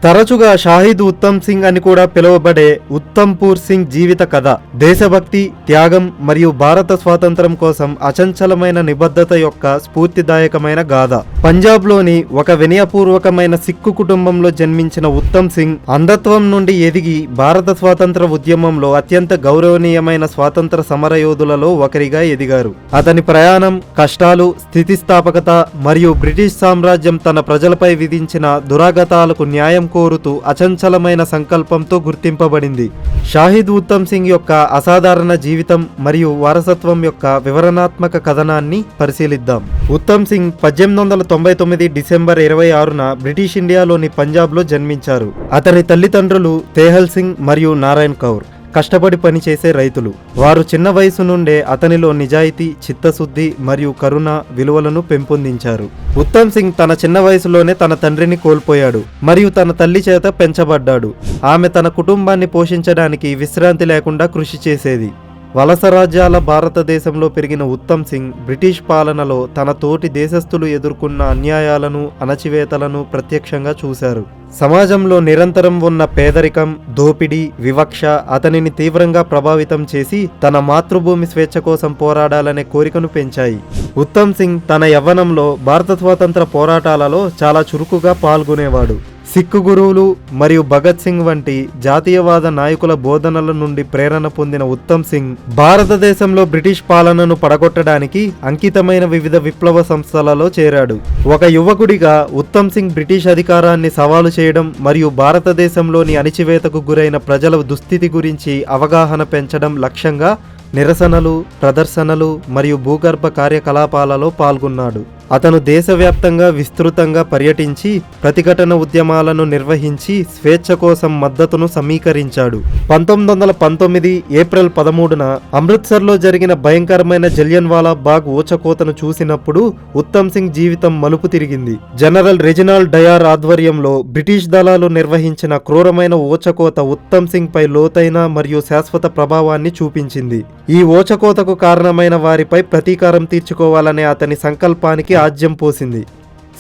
తరచుగా షాహిద్ ఉత్తమ్ సింగ్ అని కూడా పిలువబడే ఉత్తమ్పూర్ సింగ్ జీవిత కథ దేశభక్తి, త్యాగం మరియు భారత స్వాతంత్రం కోసం అచంచలమైన నిబద్ధత యొక్క స్ఫూర్తిదాయకమైన గాథ. పంజాబ్లోని ఒక వినయపూర్వకమైన సిక్కు కుటుంబంలో జన్మించిన ఉత్తమ్ సింగ్ అంధత్వం నుండి ఎదిగి భారత స్వాతంత్ర ఉద్యమంలో అత్యంత గౌరవనీయమైన స్వాతంత్ర సమరయోధులలో ఒకరిగా ఎదిగారు. అతని ప్రయాణం, కష్టాలు, స్థితిస్థాపకత మరియు బ్రిటిష్ సామ్రాజ్యం తన ప్రజలపై విధించిన దురాగతాలకు న్యాయం కోరుతూ అచంచలమైన సంకల్పంతో గుర్తింపబడింది. షాహిద్ ఉత్తమ్ సింగ్ యొక్క అసాధారణ జీవితం మరియు వారసత్వం యొక్క వివరణాత్మక కథనాన్ని పరిశీలిద్దాం. ఉత్తమ్ సింగ్ 1899 డిసెంబర్ 26న బ్రిటిష్ ఇండియాలోని పంజాబ్లో జన్మించారు. అతని తల్లిదండ్రులు తేహల్ సింగ్ మరియు నారాయణ్ కౌర్ కష్టపడి పనిచేసే రైతులు. వారు చిన్న వయసు నుండే అతనిలో నిజాయితీ, చిత్తశుద్ధి మరియు కరుణ విలువలను పెంపొందించారు. ఉత్తమ్ సింగ్ తన చిన్న వయసులోనే తన తండ్రిని కోల్పోయాడు మరియు తన తల్లి చేత పెంచబడ్డాడు. ఆమె తన కుటుంబాన్ని పోషించడానికి విశ్రాంతి లేకుండా కృషి చేసేది. వలస రాజ్యాల భారతదేశంలో పెరిగిన ఉత్తమ్ సింగ్ బ్రిటిష్ పాలనలో తన తోటి దేశస్థులు ఎదుర్కొన్న అన్యాయాలను, అణచివేతలను ప్రత్యక్షంగా చూశారు. సమాజంలో నిరంతరం ఉన్న పేదరికం, దోపిడీ, వివక్ష అతనిని తీవ్రంగా ప్రభావితం చేసి తన మాతృభూమి స్వేచ్ఛ కోసం పోరాడాలనే కోరికను పెంచాయి. ఉత్తమ్ సింగ్ తన యవ్వనంలో భారత స్వాతంత్ర పోరాటాలలో చాలా చురుకుగా పాల్గొనేవాడు. సిక్కు గురువులు మరియు భగత్ సింగ్ వంటి జాతీయవాద నాయకుల బోధనల నుండి ప్రేరణ పొందిన ఉత్తమ్ సింగ్ భారతదేశంలో బ్రిటిష్ పాలనను పడగొట్టడానికి అంకితమైన వివిధ విప్లవ సంస్థలలో చేరాడు. ఒక యువకుడిగా ఉత్తమ్ సింగ్ బ్రిటిష్ అధికారాన్ని సవాలు చేయడం మరియు భారతదేశంలోని అణిచివేతకు గురైన ప్రజల దుస్థితి గురించి అవగాహన పెంచడం లక్ష్యంగా నిరసనలు, ప్రదర్శనలు మరియు భూగర్భ కార్యకలాపాలలో పాల్గొన్నాడు. అతను దేశవ్యాప్తంగా విస్తృతంగా పర్యటించి ప్రతిఘటన ఉద్యమాలను నిర్వహించి స్వేచ్ఛ కోసం మద్దతును సమీకరించాడు. 1919 ఏప్రిల్ 13న అమృత్సర్లో జరిగిన భయంకరమైన జలియన్వాలా బాగ్ ఊచకోతను చూసినప్పుడు ఉత్తమ్ సింగ్ జీవితం మలుపు తిరిగింది. జనరల్ రెజినాల్డ్ డయార్ ఆధ్వర్యంలో బ్రిటిష్ దళాలు నిర్వహించిన క్రూరమైన ఊచకోత ఉత్తమ్ సింగ్ పై లోతైన మరియు శాశ్వత ప్రభావాన్ని చూపించింది. ఈ ఊచకోతకు కారణమైన వారిపై ప్రతీకారం తీర్చుకోవాలనే అతని సంకల్పానికి ఆజ్యం పోసింది.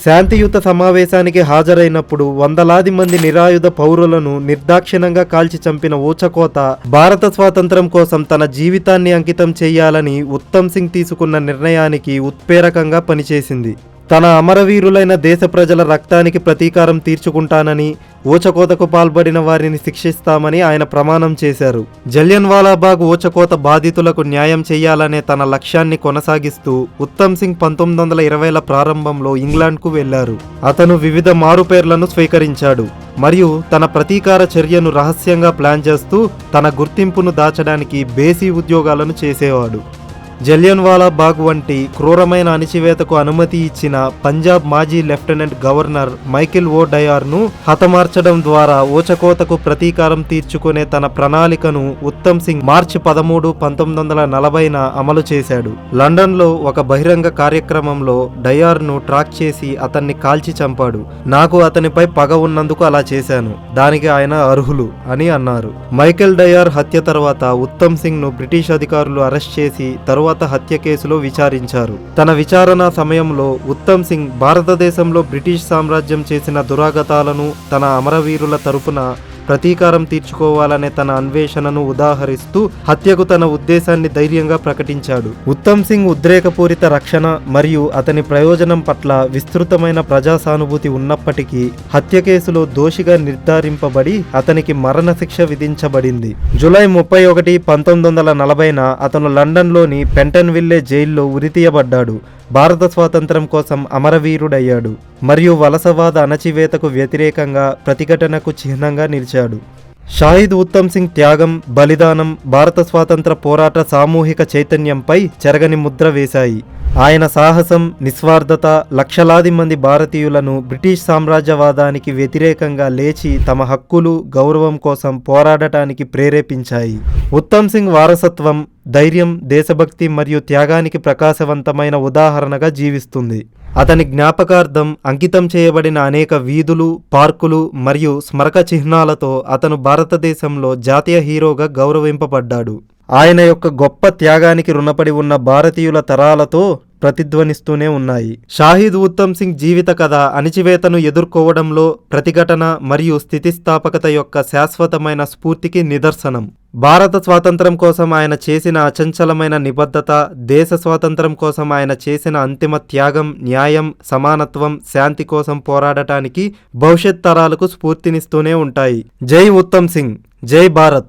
శాంతియుత సమావేశానికి హాజరైనప్పుడు వందలాది మంది నిరాయుధ పౌరులను నిర్దాక్షిణ్యంగా కాల్చి చంపిన ఊచకోత భారత స్వాతంత్రం కోసం తన జీవితాన్ని అంకితం చేయాలని ఉత్తమ్ సింగ్ తీసుకున్న నిర్ణయానికి ఉత్ప్రేరకంగా పనిచేసింది. తన అమరవీరులైన దేశ ప్రజల రక్తానికి ప్రతీకారం తీర్చుకుంటానని, ఊచకోతకు పాల్పడిన వారిని శిక్షిస్తామని ఆయన ప్రమాణం చేశారు. జలియన్వాలా బాగ్ ఊచకోత బాధితులకు న్యాయం చేయాలనే తన లక్ష్యాన్ని కొనసాగిస్తూ ఉత్తమ్ సింగ్ 1920ల ప్రారంభంలో ఇంగ్లాండ్కు వెళ్లారు. అతను వివిధ మారుపేర్లను స్వీకరించాడు మరియు తన ప్రతీకార చర్యను రహస్యంగా ప్లాన్ చేస్తూ తన గుర్తింపును దాచడానికి బేసీ ఉద్యోగాలను చేసేవాడు. జలియన్వాలా బాగ్ వంటి క్రూరమైన అణిచివేతకు అనుమతి ఇచ్చిన పంజాబ్ మాజీ లెఫ్టినెంట్ గవర్నర్ మైకేల్ ఓ డయార్ను హతమార్చడం ద్వారా ఊచకోతకు ప్రతీకారం తీర్చుకునే తన ప్రణాళికను ఉత్తమ్ సింగ్ మార్చి 13, 1940న అమలు చేశాడు. లండన్లో ఒక బహిరంగ కార్యక్రమంలో డయార్ను ట్రాక్ చేసి అతన్ని కాల్చి చంపాడు. నాకు అతనిపై పగ ఉన్నందుకు అలా చేశాను, దానికి ఆయన అర్హులు అని అన్నారు. మైకేల్ డయార్ హత్య తర్వాత ఉత్తమ్ సింగ్ ను బ్రిటిష్ అధికారులు అరెస్ట్ చేసి తరువాత హత్య కేసులో విచారించారు. తన విచారణ సమయంలో ఉత్తమ్ సింగ్ భారతదేశంలో బ్రిటిష్ సామ్రాజ్యం చేసిన దురాగతాలను తన అమరవీరుల తరపున ప్రతీకారం తీర్చుకోవాలనే తన అన్వేషణను ఉదాహరిస్తూ హత్యకు తన ఉద్దేశాన్ని ధైర్యంగా ప్రకటించాడు. ఉత్తమ్ సింగ్ ఉద్రేకపూరిత రక్షణ మరియు అతని ప్రయోజనం పట్ల విస్తృతమైన ప్రజాసానుభూతి ఉన్నప్పటికీ హత్య కేసులో దోషిగా నిర్ధారింపబడి అతనికి మరణశిక్ష విధించబడింది. జూలై 31, 1940న అతను లండన్లోని పెంటన్విల్లే జైల్లో ఉరితీయబడ్డాడు. భారత స్వాతంత్రం కోసం అమరవీరుడయ్యాడు మరియు వలసవాద అణచివేతకు వ్యతిరేకంగా ప్రతిఘటనకు చిహ్నంగా నిలిచాడు. షాహిద్ ఉత్తమ్ సింగ్ త్యాగం, బలిదానం భారత స్వాతంత్ర పోరాట సామూహిక చైతన్యంపై చెరగని ముద్ర వేశాయి. ఆయన సాహసం, నిస్వార్థత లక్షలాది మంది భారతీయులను బ్రిటిష్ సామ్రాజ్యవాదానికి వ్యతిరేకంగా లేచి తమ హక్కులు, గౌరవం కోసం పోరాడటానికి ప్రేరేపించాయి. ఉత్తమ్ సింగ్ వారసత్వం ధైర్యం, దేశభక్తి మరియు త్యాగానికి ప్రకాశవంతమైన ఉదాహరణగా జీవిస్తుంది. అతని జ్ఞాపకార్థం అంకితం చేయబడిన అనేక వీధులు, పార్కులు మరియు స్మరక చిహ్నాలతో అతను భారతదేశంలో జాతీయ హీరోగా గౌరవింపబడ్డాడు. ఆయన యొక్క గొప్ప త్యాగానికి రుణపడి ఉన్న భారతీయుల తరాలతో ప్రతిధ్వనిస్తూనే ఉన్నాయి. షాహిద్ ఉత్తమ్ సింగ్ జీవిత కథ అణిచివేతను ఎదుర్కోవడంలో ప్రతిఘటన మరియు స్థితిస్థాపకత యొక్క శాశ్వతమైన స్ఫూర్తికి నిదర్శనం. భారత స్వాతంత్రం కోసం ఆయన చేసిన అచంచలమైన నిబద్ధత, దేశ స్వాతంత్రం కోసం ఆయన చేసిన అంతిమ త్యాగం, న్యాయం, సమానత్వం, శాంతి కోసం పోరాడటానికి భవిష్యత్ తరాలకు స్ఫూర్తినిస్తూనే ఉంటాయి. జై ఉత్తమ్ సింగ్, జై భారత్.